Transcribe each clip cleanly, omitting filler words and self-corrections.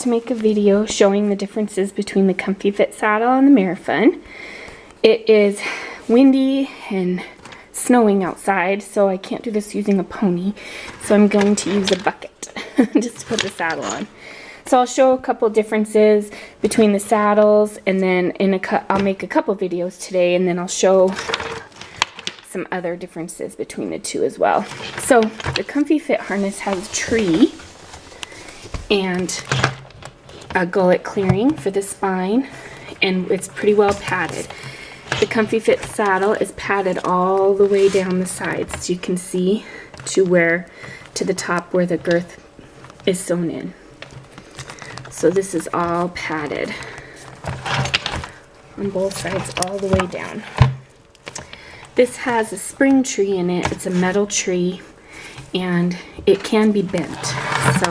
to make a video showing the differences between the ComfyFit Saddle and the MaraFUN. It is windy and snowing outside, so I can't do this using a pony, so I'm going to use a bucket just to put the saddle on. So I'll show a couple differences between the saddles, and then I'll make a couple videos today, and then I'll show some other differences between the two as well. So the ComfyFit harness has a tree and a gullet clearing for the spine, and it's pretty well padded. The ComfyFit saddle is padded all the way down the sides, as you can see, to the top where the girth is sewn in. So this is all padded on both sides all the way down. This has a spring tree in it. It's a metal tree, and it can be bent. So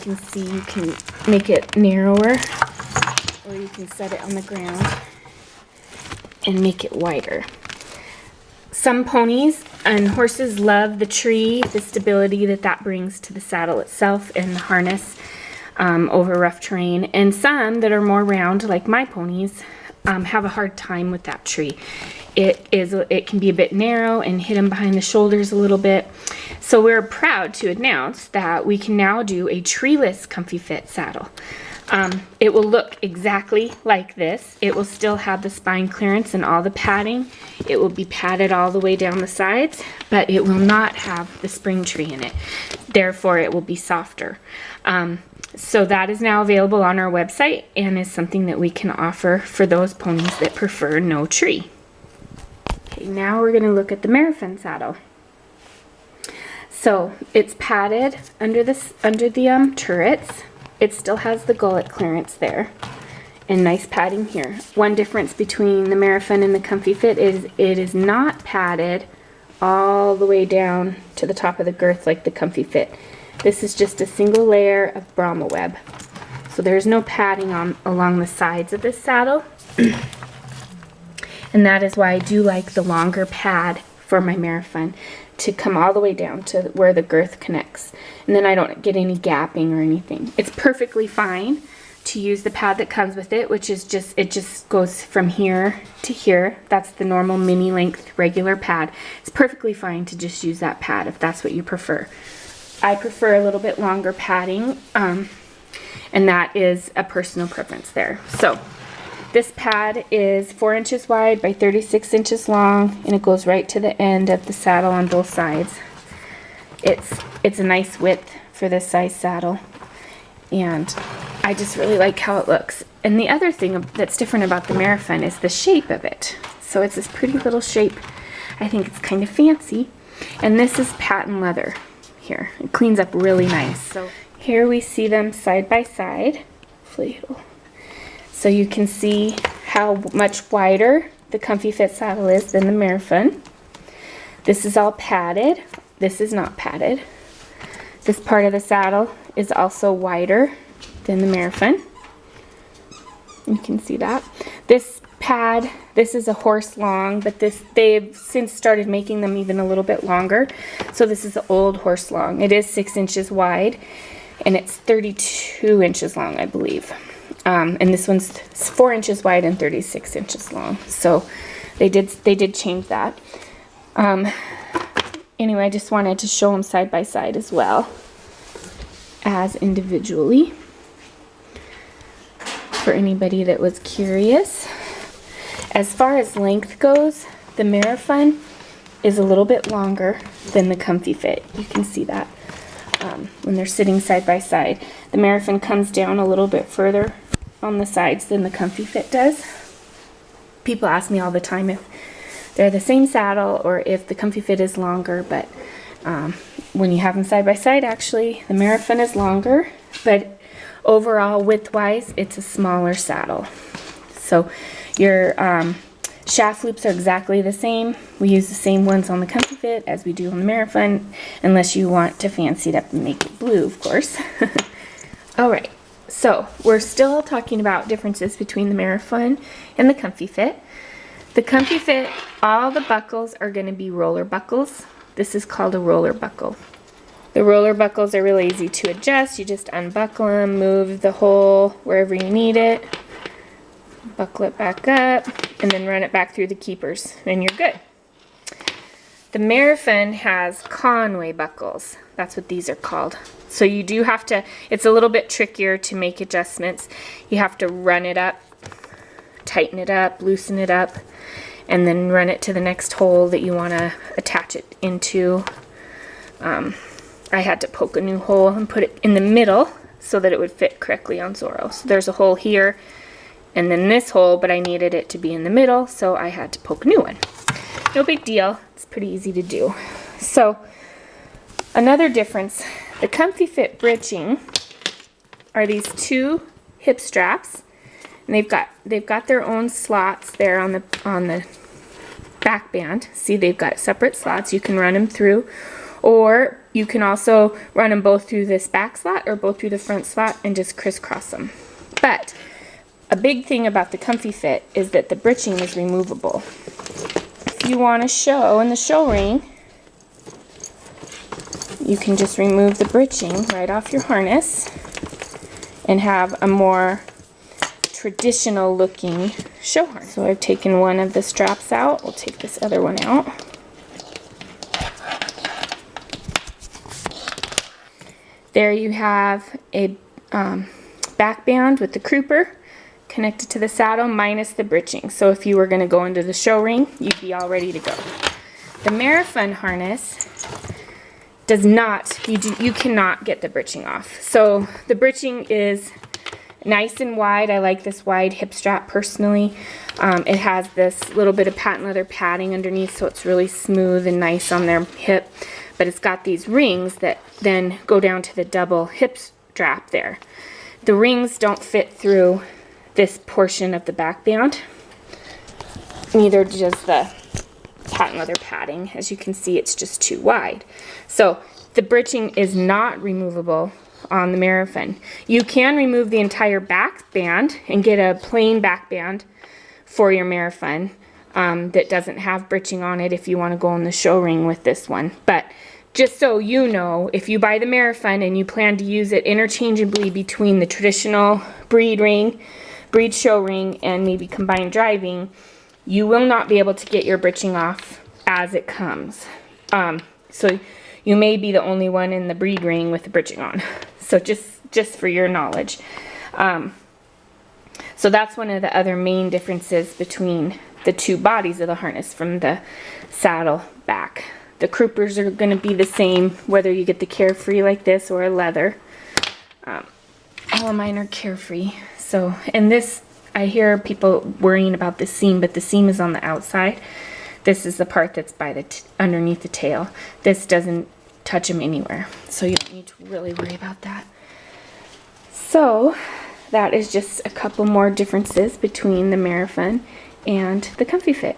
you can see you can make it narrower, or you can set it on the ground and make it wider. Some ponies and horses love the tree, the stability that brings to the saddle itself and the harness over rough terrain. And some that are more round, like my ponies, have a hard time with that tree. It can be a bit narrow and hit them behind the shoulders a little bit. So we're proud to announce that we can now do a treeless ComfyFit saddle. It will look exactly like this. It will still have the spine clearance and all the padding. It will be padded all the way down the sides, but it will not have the spring tree in it. Therefore, it will be softer. So that is now available on our website and is something that we can offer for those ponies that prefer no tree. Okay, now we're going to look at the MaraFUN saddle. So it's padded under the turrets. It still has the gullet clearance there and nice padding here. One difference between the MaraFUN and the ComfyFit is it is not padded all the way down to the top of the girth like the ComfyFit. This is just a single layer of Brahma web. So there's no padding along the sides of this saddle. And that is why I do like the longer pad for my MaraFUN, to come all the way down to where the girth connects. And then I don't get any gapping or anything. It's perfectly fine to use the pad that comes with it, which is it just goes from here to here. That's the normal mini length regular pad. It's perfectly fine to just use that pad if that's what you prefer. I prefer a little bit longer padding, and that is a personal preference there. So this pad is 4 inches wide by 36 inches long, and it goes right to the end of the saddle on both sides. It's a nice width for this size saddle, and I just really like how it looks. And the other thing that's different about the MaraFUN is the shape of it. So it's this pretty little shape. I think it's kind of fancy. And this is patent leather here. It cleans up really nice. So here we see them side by side. So you can see how much wider the ComfyFit saddle is than the MaraFUN. This is all padded. This is not padded. This part of the saddle is also wider than the MaraFUN. You can see that. This pad, this is a horse long, but they've since started making them even a little bit longer. So this is the old horse long. It is 6 inches wide, and it's 32 inches long, I believe. And this one's 4 inches wide and 36 inches long. So they did change that. Anyway, I just wanted to show them side by side as well as individually for anybody that was curious. As far as length goes, the MaraFUN is a little bit longer than the ComfyFit. You can see that when they're sitting side by side. The MaraFUN comes down a little bit further on the sides than the ComfyFit does. People ask me all the time if they're the same saddle or if the ComfyFit is longer, but when you have them side by side, actually the MaraFUN is longer, but overall width-wise it's a smaller saddle. So your shaft loops are exactly the same. We use the same ones on the ComfyFit as we do on the MaraFUN, unless you want to fancy it up and make it blue, of course. Alright, so we're still talking about differences between the MaraFUN and the ComfyFit. The ComfyFit, all the buckles are going to be roller buckles. This is called a roller buckle. The roller buckles are really easy to adjust. You just unbuckle them, move the hole wherever you need it, buckle it back up, and then run it back through the keepers, and you're good. The MaraFUN has Conway buckles. That's what these are called. So you do have to, it's a little bit trickier to make adjustments. You have to run it up, tighten it up, loosen it up, and then run it to the next hole that you want to attach it into. I had to poke a new hole and put it in the middle so that it would fit correctly on Zorro. So there's a hole here and then this hole, but I needed it to be in the middle, so I had to poke a new one. No big deal. It's pretty easy to do. So another difference, the ComfyFit britching are these two hip straps, and they've got their own slots there on the back band. See, they've got separate slots. You can run them through, or you can also run them both through this back slot or both through the front slot and just crisscross them. But a big thing about the ComfyFit is that the britching is removable. If you want to show in the show ring, you can just remove the britching right off your harness and have a more traditional looking show harness. So I've taken one of the straps out. We'll take this other one out. There you have a back band with the crooper connected to the saddle minus the britching. So if you were going to go into the show ring, you'd be all ready to go. The MaraFUN harness does not, you cannot get the britching off. So the britching is nice and wide. I like this wide hip strap personally. It has this little bit of patent leather padding underneath, so it's really smooth and nice on their hip. But it's got these rings that then go down to the double hip strap there. The rings don't fit through this portion of the back band. Neither does the patent leather padding. As you can see, it's just too wide. So the britching is not removable on the MaraFUN. You can remove the entire back band and get a plain back band for your MaraFUN that doesn't have britching on it if you want to go in the show ring with this one. But just so you know, if you buy the MaraFUN and you plan to use it interchangeably between the traditional breed show ring, and maybe combined driving, you will not be able to get your britching off as it comes. So you may be the only one in the breed ring with the britching on. So just for your knowledge. So that's one of the other main differences between the two bodies of the harness from the saddle back. The croopers are going to be the same whether you get the Carefree like this or a leather. All of mine are Carefree. So, and this, I hear people worrying about the seam, but the seam is on the outside. This is the part that's by the underneath the tail. This doesn't touch them anywhere, so you don't need to really worry about that. So that is just a couple more differences between the MaraFUN and the ComfyFit.